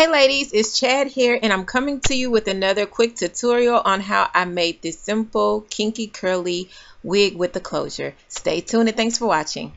Hey ladies, it's Chad here and I'm coming to you with another quick tutorial on how I made this simple kinky curly wig with the closure. Stay tuned and thanks for watching.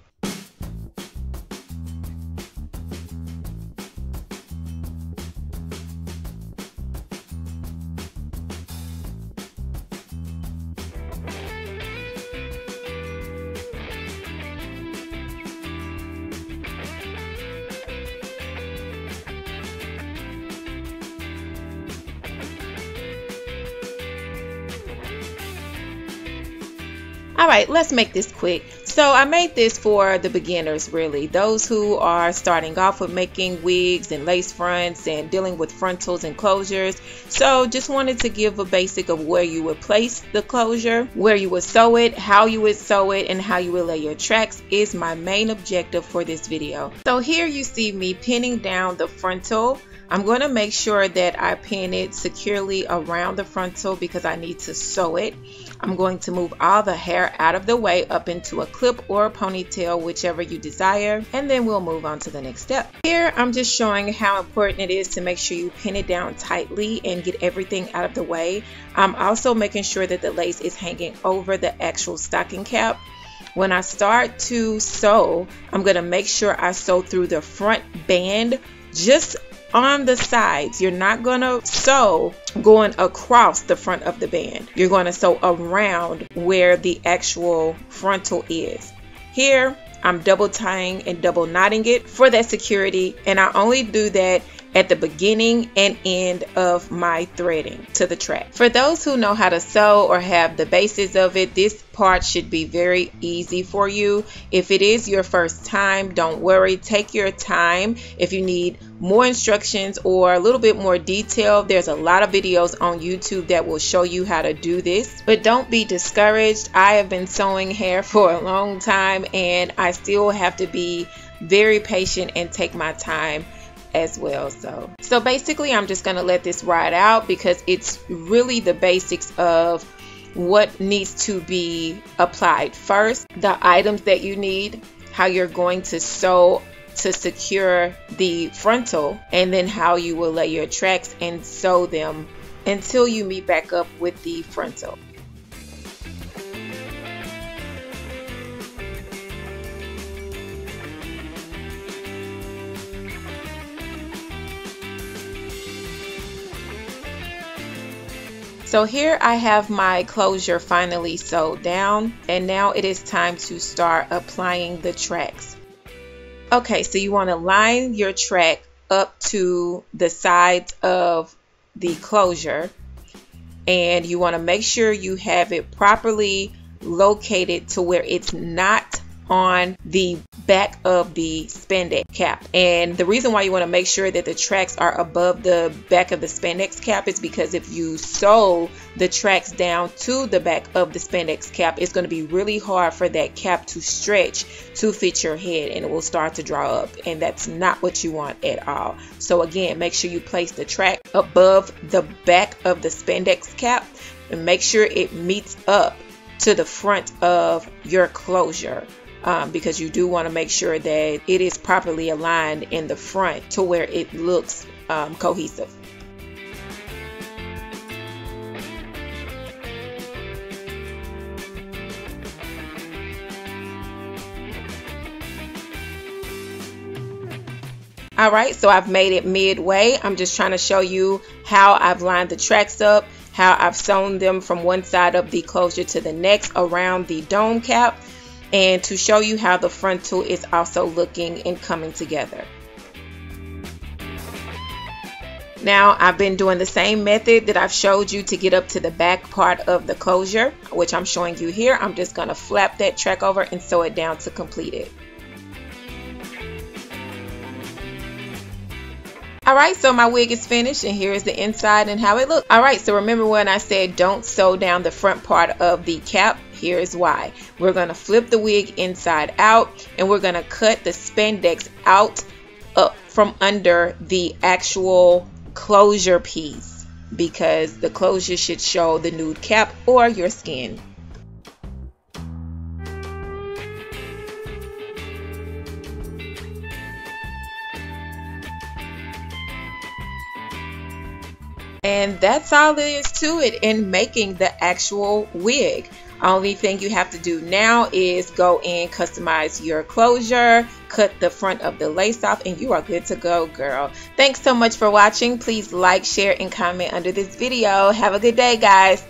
Alright, let's make this quick. So I made this for the beginners, really. Those who are starting off with making wigs and lace fronts and dealing with frontals and closures. So just wanted to give a basic of where you would place the closure, where you would sew it, how you would sew it, and how you would lay your tracks is my main objective for this video. So here you see me pinning down the frontal. I'm going to make sure that I pin it securely around the frontal because I need to sew it. I'm going to move all the hair out of the way up into a clip or a ponytail, whichever you desire, and then we'll move on to the next step. Here I'm just showing how important it is to make sure you pin it down tightly and get everything out of the way. I'm also making sure that the lace is hanging over the actual stocking cap. When I start to sew, I'm going to make sure I sew through the front band just on the sides. You're not going to sew going across the front of the band. You're going to sew around where the actual frontal is. Here, I'm double tying and double knotting it for that security, and I only do that at the beginning and end of my threading to the track. For those who know how to sew or have the basis of it, this part should be very easy for you. If it is your first time, don't worry, take your time. If you need more instructions or a little bit more detail, there's a lot of videos on YouTube that will show you how to do this. But don't be discouraged. I have been sewing hair for a long time and I still have to be very patient and take my time as well. So basically I'm just going to let this ride out because it's really the basics of what needs to be applied first, the items that you need, how you're going to sew to secure the frontal, and then how you will lay your tracks and sew them until you meet back up with the frontal. So here I have my closure finally sewed down, and now it is time to start applying the tracks. Okay, so you want to line your track up to the sides of the closure, and you want to make sure you have it properly located to where it's not on the back of the spandex cap. And the reason why you want to make sure that the tracks are above the back of the spandex cap is because if you sew the tracks down to the back of the spandex cap, it's going to be really hard for that cap to stretch to fit your head and it will start to draw up, and that's not what you want at all. So again, make sure you place the track above the back of the spandex cap and make sure it meets up to the front of your closure. Because you do want to make sure that it is properly aligned in the front to where it looks cohesive. Alright, so I've made it midway. I'm just trying to show you how I've lined the tracks up, how I've sewn them from one side of the closure to the next around the dome cap, and to show you how the frontal is also looking and coming together. Now I've been doing the same method that I've showed you to get up to the back part of the closure, which I'm showing you here. I'm just going to flap that track over and sew it down to complete it. Alright, so my wig is finished and here is the inside and how it looks. Alright, so remember when I said don't sew down the front part of the cap? Here is why. We're going to flip the wig inside out and we're going to cut the spandex out up from under the actual closure piece because the closure should show the nude cap or your skin. And that's all there is to it in making the actual wig. Only thing you have to do now is go in, customize your closure, cut the front of the lace off, and you are good to go, girl. Thanks so much for watching. Please like, share, and comment under this video. Have a good day, guys.